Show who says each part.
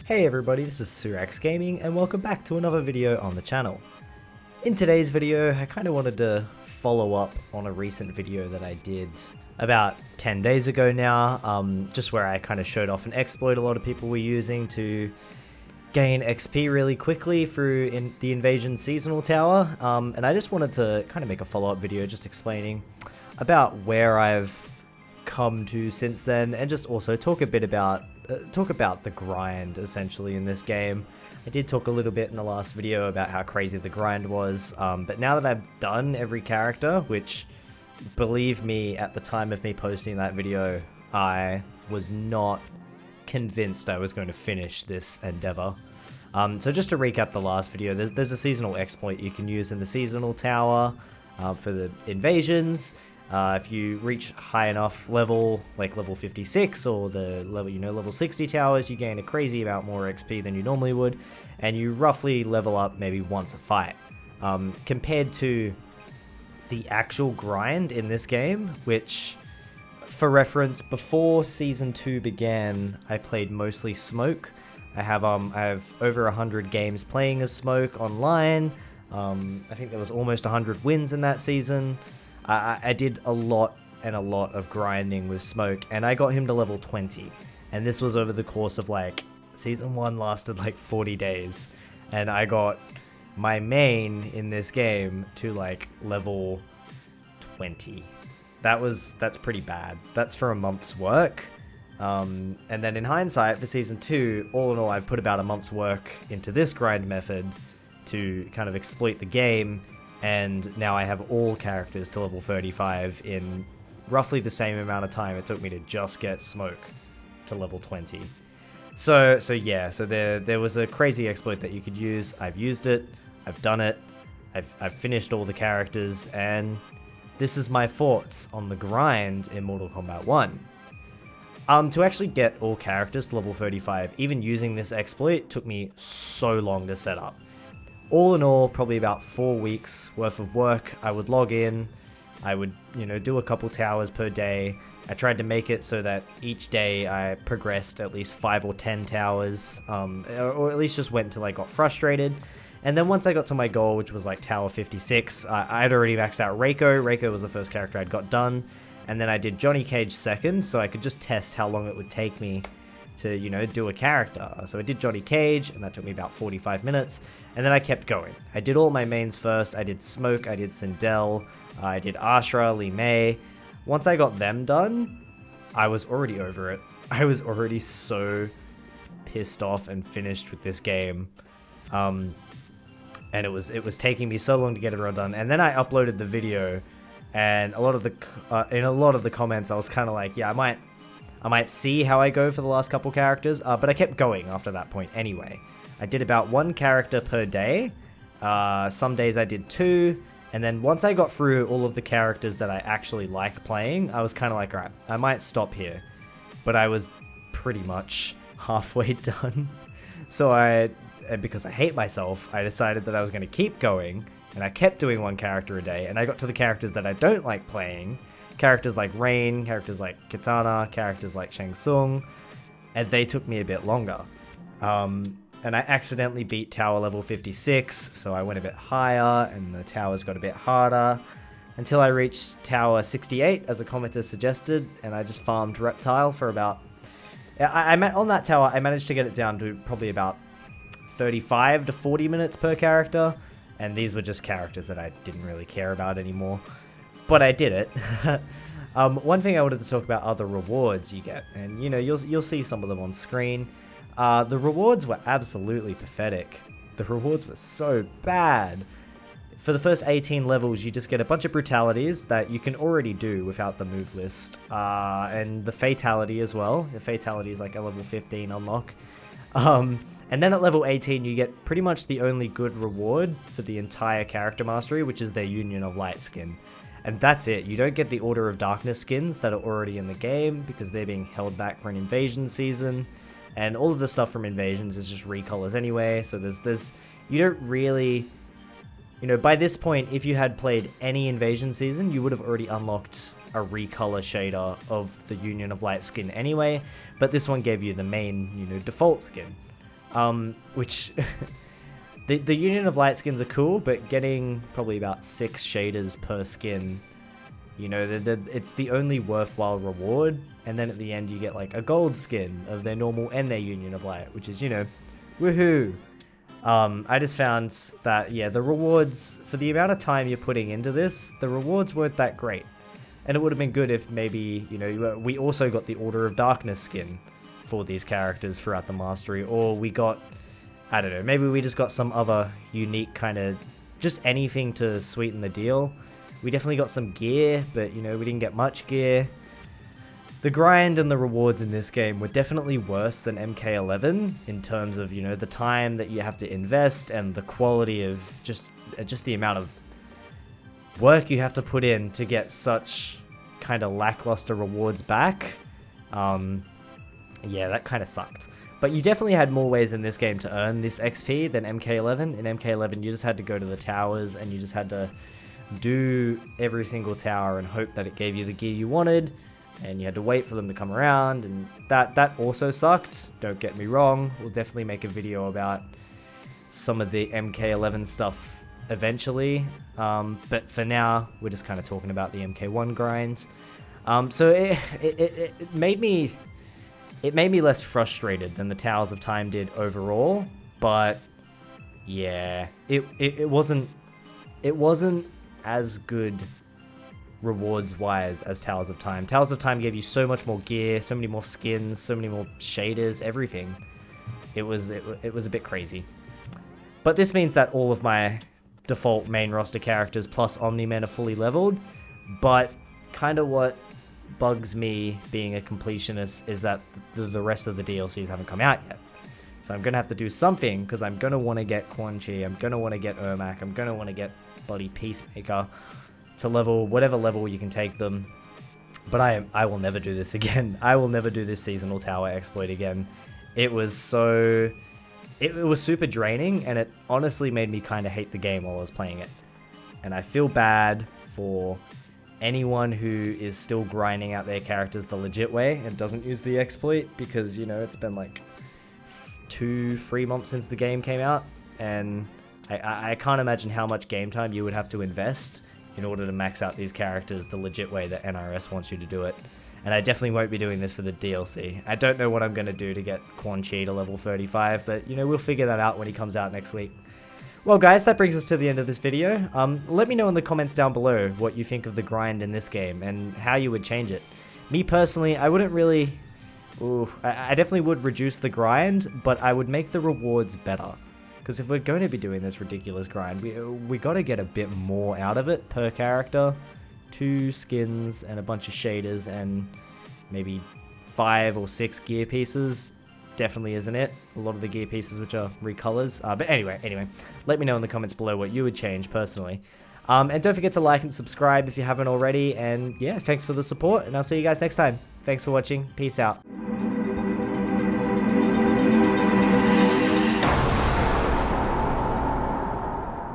Speaker 1: Hey everybody, this is Surax Gaming and welcome back to another video on the channel. In today's video, I kind of wanted to follow up on a recent video that I did about 10 days ago now, just where I kind of showed off an exploit a lot of people were using to gain XP really quickly through the Invasion Seasonal Tower, and I just wanted to kind of make a follow-up video just explaining about where I've come to since then, and just also talk a bit about the grind essentially in this game. I did talk a little bit in the last video about how crazy the grind was, but now that I've done every character, which, believe me, at the time of me posting that video, I was not convinced I was going to finish this endeavor. So just to recap the last video, there's a seasonal exploit you can use in the Seasonal Tower for the invasions. If you reach high enough level, like level 56 or the level 60 towers, you gain a crazy amount more XP than you normally would, and you roughly level up maybe once a fight. Compared to the actual grind in this game, which, for reference, before Season 2 began, I played mostly Smoke. I have over 100 games playing as Smoke online. I think there was almost 100 wins in that season. I did a lot of grinding with Smoke, and I got him to level 20. And this was over the course of, like, Season 1 lasted like 40 days. And I got my main in this game to, like, level 20. That's pretty bad. That's for a month's work. And then in hindsight, for Season 2, all in all, I've put about a month's work into this grind method to kind of exploit the game. And now I have all characters to level 35 in roughly the same amount of time it took me to just get Smoke to level 20. So there was a crazy exploit that you could use. I've used it, I've done it, I've finished all the characters, and this is my thoughts on the grind in Mortal Kombat 1. To actually get all characters to level 35, even using this exploit, took me so long to set up. All in all, probably about 4 weeks worth of work. I would log in, I would, do a couple towers per day. I tried to make it so that each day I progressed at least 5 or 10 towers, or at least just went until I got frustrated. And then once I got to my goal, which was like Tower 56, I'd already maxed out Reiko. Reiko was the first character I'd got done. And then I did Johnny Cage second, so I could just test how long it would take me to, do a character. So I did Johnny Cage, and that took me about 45 minutes, and then I kept going. I did all my mains first. I did Smoke, I did Sindel, I did Ashra, Li Mei. Once I got them done, I was already over it. I was already so pissed off and finished with this game. And it was taking me so long to get everyone done. And then I uploaded the video, and in a lot of the comments, I was kind of like, yeah, I might see how I go for the last couple characters, but I kept going after that point anyway. I did about 1 character per day. Some days I did 2, and then once I got through all of the characters that I actually like playing, I was kind of like, alright, I might stop here. But I was pretty much halfway done. So because I hate myself, I decided that I was going to keep going, and I kept doing 1 character a day, and I got to the characters that I don't like playing. Characters like Rain, characters like Kitana, characters like Shang Tsung, and they took me a bit longer. And I accidentally beat tower level 56, so I went a bit higher, and the towers got a bit harder, until I reached tower 68, as a commenter suggested, and I just farmed Reptile for about... on that tower, I managed to get it down to probably about 35 to 40 minutes per character, and these were just characters that I didn't really care about anymore. But I did it. One thing I wanted to talk about are the rewards you get, and you'll see some of them on screen. The rewards were absolutely pathetic. The rewards were so bad. For the first 18 levels, you just get a bunch of brutalities that you can already do without the move list, and the fatality as well. The fatality is like a level 15 unlock. And then at level 18, you get pretty much the only good reward for the entire character mastery, which is their Union of Light skin. And that's it. You don't get the Order of Darkness skins that are already in the game because they're being held back for an Invasion season. And all of the stuff from Invasions is just recolors anyway. So you don't really, by this point, if you had played any Invasion season, you would have already unlocked a recolor shader of the Union of Light skin anyway. But this one gave you the main, default skin. which the Union of Light skins are cool, but getting probably about 6 shaders per skin, you know, it's the only worthwhile reward. And then at the end you get like a gold skin of their normal and their Union of Light, which is, you know, woohoo. I just found that, yeah, the rewards, for the amount of time you're putting into this, the rewards weren't that great. And it would have been good if maybe, you know, we also got the Order of Darkness skin for these characters throughout the mastery, or we got, I don't know, maybe we just got some other unique kind of, just anything to sweeten the deal. We definitely got some gear, but, you know, we didn't get much gear. The grind and the rewards in this game were definitely worse than MK11 in terms of, you know, the time that you have to invest and the quality of just the amount of work you have to put in to get such kind of lackluster rewards back. Yeah, that kind of sucked. But you definitely had more ways in this game to earn this XP than MK11. In MK11, you just had to go to the towers and you just had to do every single tower and hope that it gave you the gear you wanted. And you had to wait for them to come around, and that also sucked. Don't get me wrong, we'll definitely make a video about some of the MK11 stuff eventually. But for now, we're just kind of talking about the MK1 grind. So it made me less frustrated than the Towers of Time did overall. But yeah, it wasn't as good rewards wise as Towers of Time. Towers of Time gave you so much more gear, so many more skins, so many more shaders, everything. It was a bit crazy. But this means that all of my default main roster characters plus Omni-Men are fully leveled. But kind of what bugs me being a completionist is that the rest of the DLCs haven't come out yet. So I'm gonna have to do something, because I'm gonna want to get Quan Chi, I'm gonna want to get Ermac, I'm gonna want to get bloody Peacemaker to level whatever level you can take them. But I will never do this again. I will never do this seasonal tower exploit again. It was super draining, and it honestly made me kind of hate the game while I was playing it. And I feel bad for anyone who is still grinding out their characters the legit way and doesn't use the exploit, because, you know, it's been like 2-3 months since the game came out, and I can't imagine how much game time you would have to invest in order to max out these characters the legit way that NRS wants you to do it. And I definitely won't be doing this for the DLC. I don't know what I'm going to do to get Quan Chi to level 35, but, you know, we'll figure that out when he comes out next week. Well, guys, that brings us to the end of this video. Let me know in the comments down below what you think of the grind in this game and how you would change it. Me personally, I wouldn't really... I definitely would reduce the grind, but I would make the rewards better. Because if we're going to be doing this ridiculous grind, we got to get a bit more out of it per character. 2 skins and a bunch of shaders and maybe 5 or 6 gear pieces. Definitely isn't it. A lot of the gear pieces which are recolors. But anyway, let me know in the comments below what you would change personally. And don't forget to like and subscribe if you haven't already. And yeah, thanks for the support, and I'll see you guys next time. Thanks for watching. Peace out.